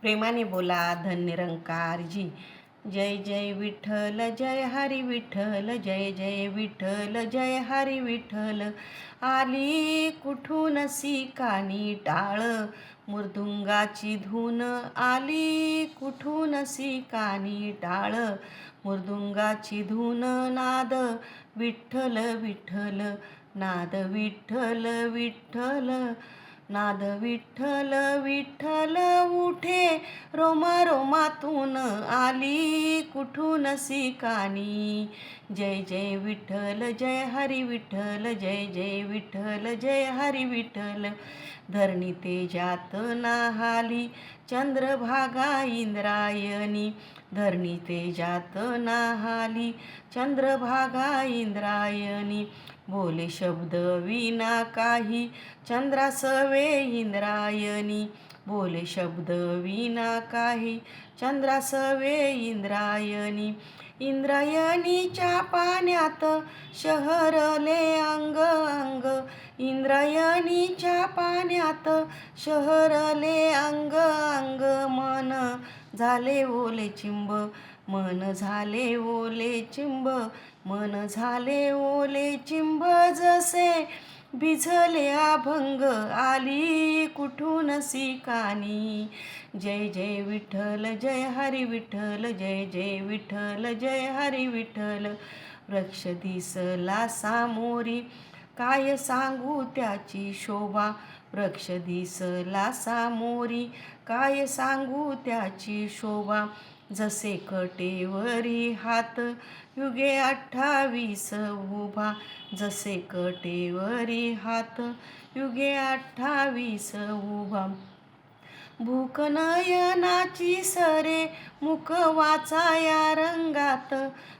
प्रेमाने बोला धन निरंकारजी. जय जय विठ्ठल जय हरी विठ्ठल, जय जय विठ्ठल जय हरी विठ्ठल. आली कुठून सिकानी टाळ, मृदुंगाची धून आली कुठून सिकानी टाळ. मृदुंगाची धून नाद विठ्ठल विठ्ठल, नाद विठ्ठल विठ्ठल, नाद विठ्ठल विठ्ठल. उठे रोमा रोमातून आली कुठून सिकानी. जय जय विठ्ठल जय हरी विठ्ठल, जय जय विठ्ठल जय हरी विठ्ठल. धरणी तेजात नाहाली चंद्रभागा इंद्रायणी, धरणी तेजात नाहाली चंद्रभागा इंद्रायणी. बोले शब्द विना काही चंद्रासवे इंद्रायणी, बोले शब्द विना काही चंद्रासवे इंद्रायणी. इंद्रायणीच्या पाण्यात शहरले अंग अंग, इंद्रायणीच्या पाण्यात शहरले अंग अंग. मन झाले ओले चिंब, मन झाले ओले चिंब, मन झाले ओले चिंब. जसे भिजले अभंग आली कुठून सिकानी. जय जय विठ्ठल जय हरी विठ्ठल, जय जय विठ्ठल जय हरी विठ्ठल. वृक्ष दिसला सामोरी काय सांगू त्याची शोभा, वृक्ष दिसला सामोरी काय सांगू त्याची शोभा. जसे कटेवरी हात युगे 28 उभा, जसे कटेवरी हात युगे 28 उभा. भूक नयनाची सरे मुख वाचा या रंगात,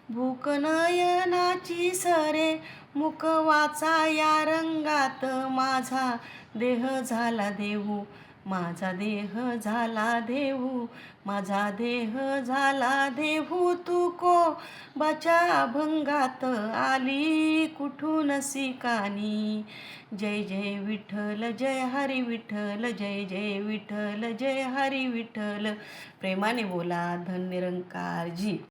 भूक नयनाची सरे मुख वाचा या रंगात. माझा देह झाला देहू, माझा देह झाला देहू, माझा देह झाला देहू. तुको बाच्या अभंगात आली कुठून सिकानी. जय जय विठ्ठल जय हरी विठ्ठल, जय जय विठ्ठल जय हरी विठ्ठल. प्रेमाने बोला धन निरंकारजी.